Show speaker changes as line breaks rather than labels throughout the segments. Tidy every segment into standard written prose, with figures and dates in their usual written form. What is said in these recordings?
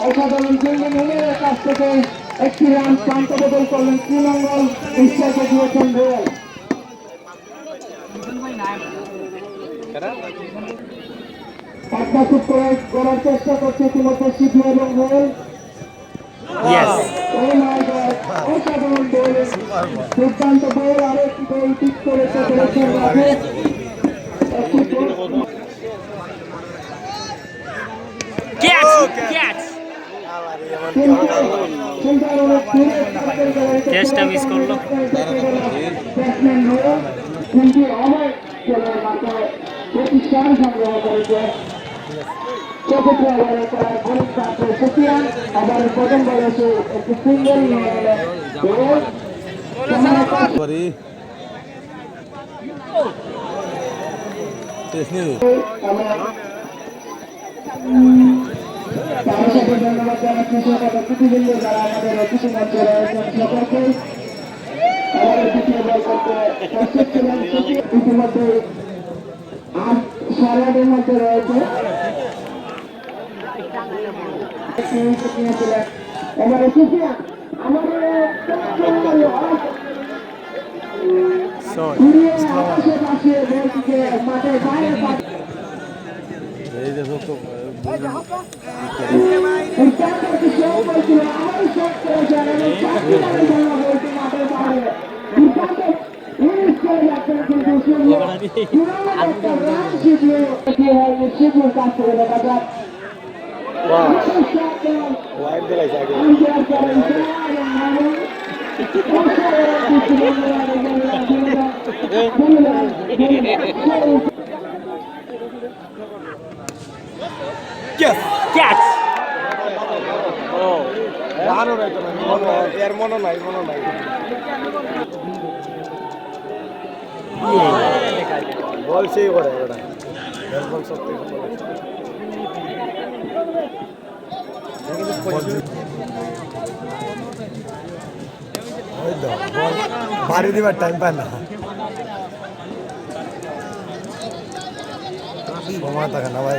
অসাধারণ ফিল্ডিংয়ের কাছ থেকে একটি রান প্রান্ত বদল করলেন তৃণমূল ইস্টাকে দিয়েছেন রেল। পার্টনারশিপ করার চেষ্টা করছে ইতিমধ্যে সিপি এবং রেল। অসাধারণ বল, দুর্দান্ত বল, আরো একটি বল পিক করেছে করেছেন রাজে।
চেষ্টা মিস করলো।
আবার প্রথম বলেছে একটি সিঙ্গেল তার সাথে ধন্যবাদ জানাচ্ছি সকল অতিথিবৃন্দ যারা আমাদের অতিথি মঞ্চে রয়েছেন সকলকে। আমাদের দ্বিতীয় বল করতে প্রস্তুত ছিলেন ইতিমধ্যে 8-8.5 মধ্যে রয়েছে। নিয়েছিলেন এবারে সুফিয়ান আমাদের আশেপাশে বলটিকে মাঠের বাইরে
এর মনে নাই বল সেই করে বল সত্যি বাড়ি দিবার টাইম পায় না, সময় থাকে না ভাই।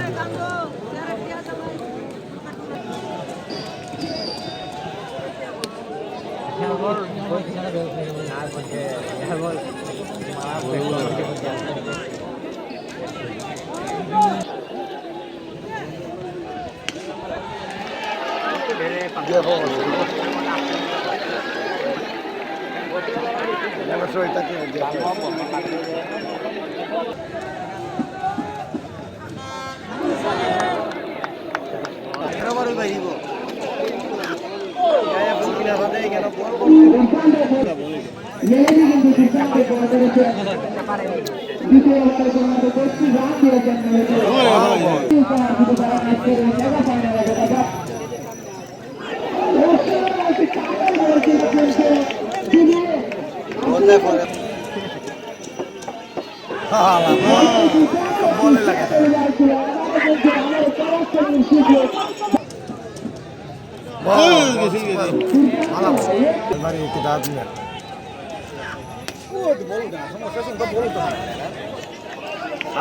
বলে লাগে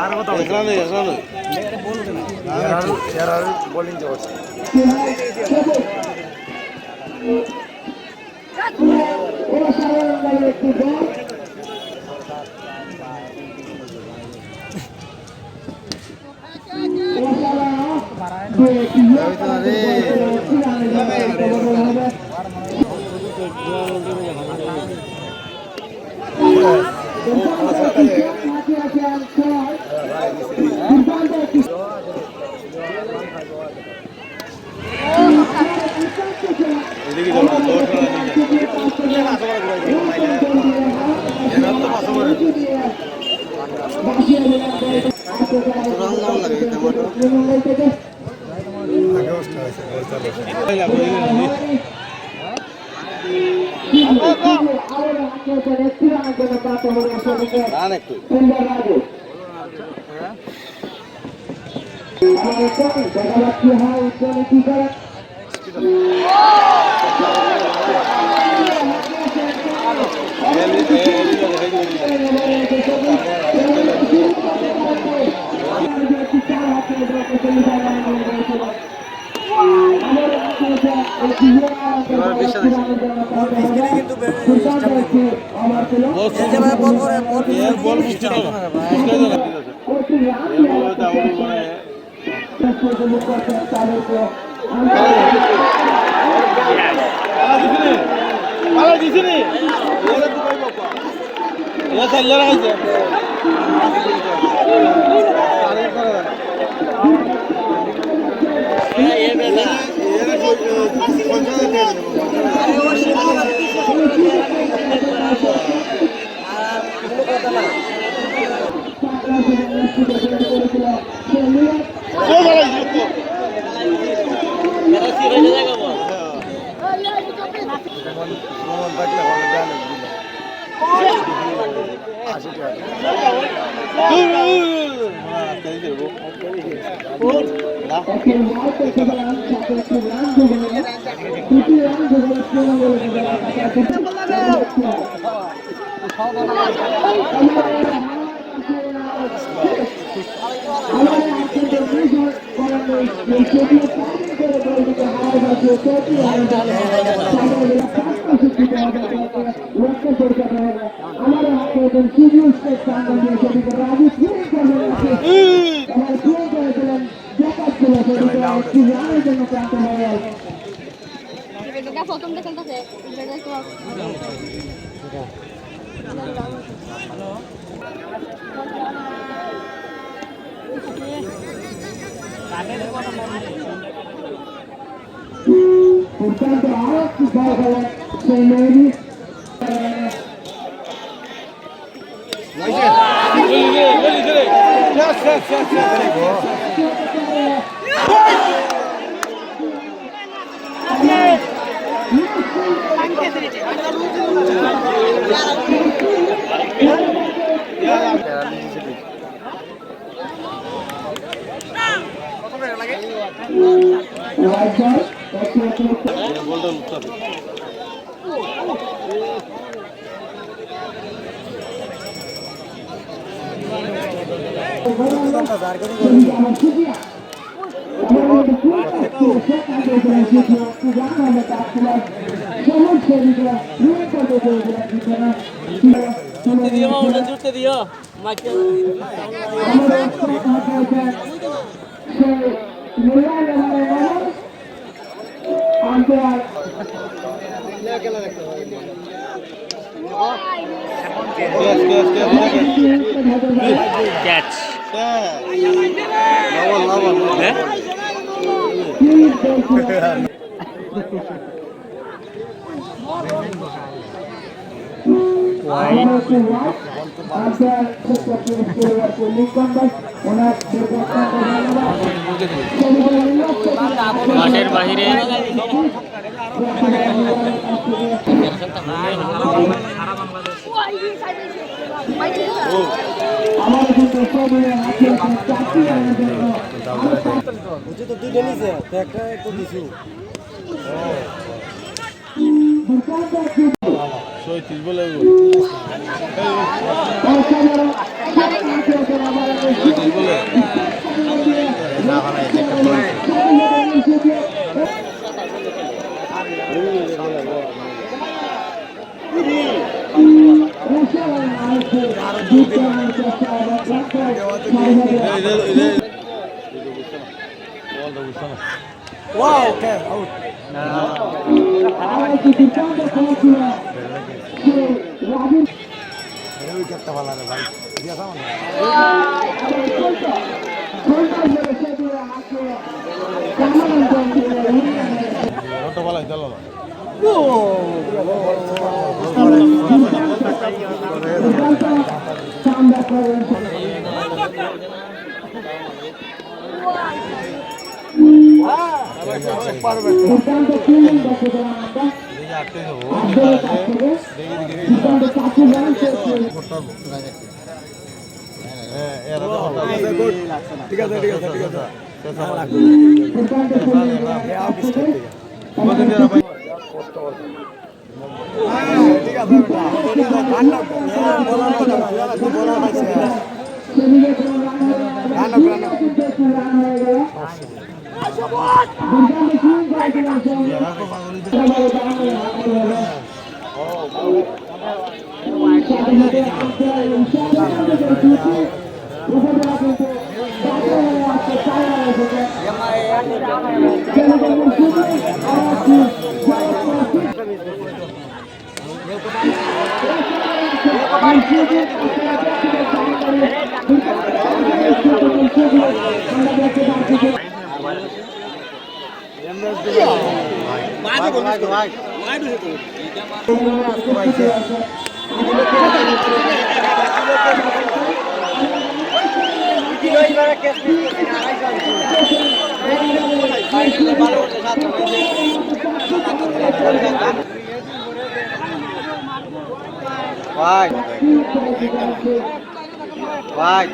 আর কথা বোলিং আগে অবস্থা হয়েছে
প্রথম দেখেন কাছে
Portanto, ahora se va a ganar Seneri.
Catch মাঠের বাহিরে
তো দুইটা নিছে একটা তো দিছু সৈতিস বলে বলে না বানাই Wow, okay, out.
দুর্দান্ত ফিল্ডিং দেখতে পেলাম আমরা। দুর্দান্ত চাষি রান চেয়েছে।
ঠিক আছে
দুর্দান্ত সেদিকে কোনো রান হলো না। বেশি রান হয়ে গেল। দুর্দান্ত ফিল্ডিং করেছিলেন
ভাই ভাই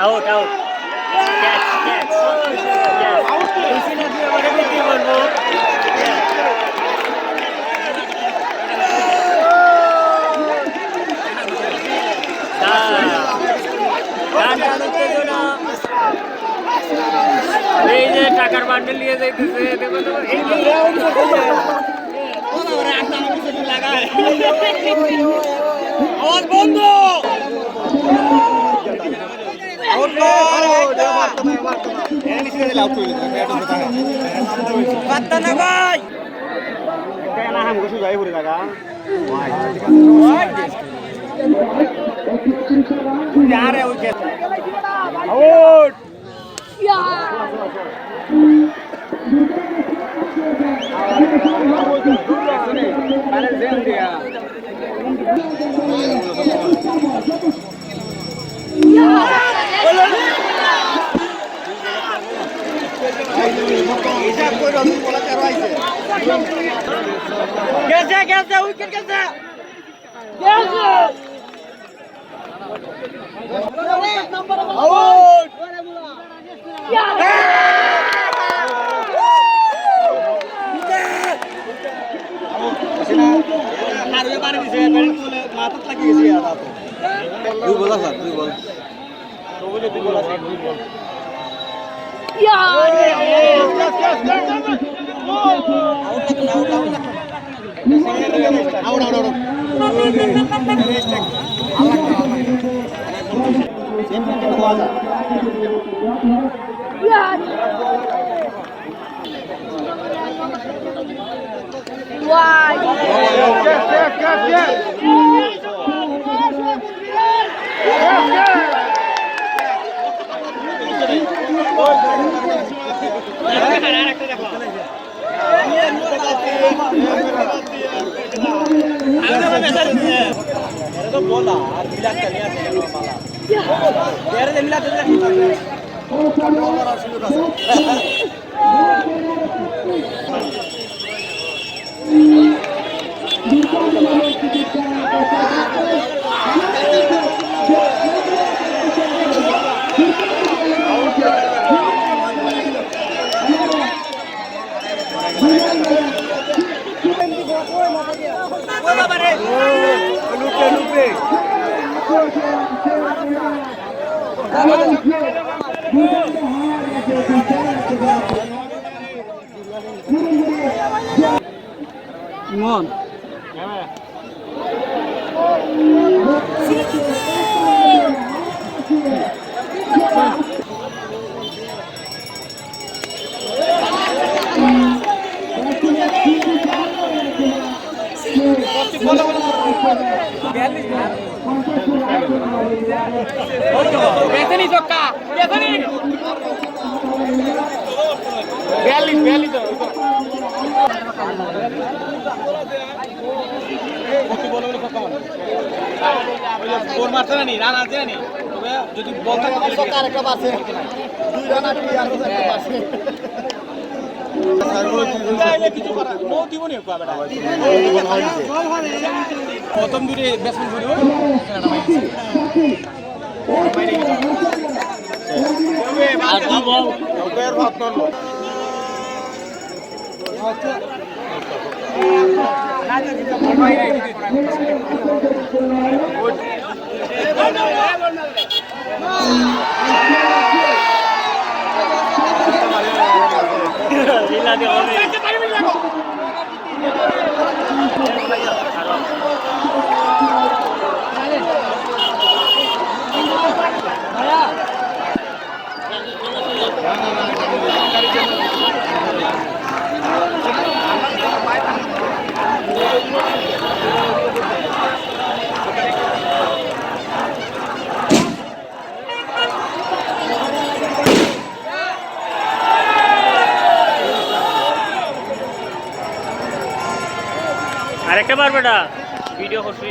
Out, out. Catch. Yes. Easy na দিয়ে আমাকে দিতে বলবো। এই যে টাকার বান্ডেল নিয়ে যাইতেছে দেখো তো এই লাগায় আওয়াজ বন্ধ গেছে উইকেট গেছে
ইমন
বেসনি চক্কা বেসনি 42 তো
ফোর মারছে না নি রান আছে না নি তবে যদি বল থাকে সরকার একটা বাসে দুই রান আর কি আর একটা বাসে কিছু করা নো দিব নি কো বেটা প্রথম দুটো ব্যাটসম্যান ধরিও
আর দুই বল
ওপের ভাত করলো
লীলাতে হবে আরেকটা বার বেটা ভিডিও করছি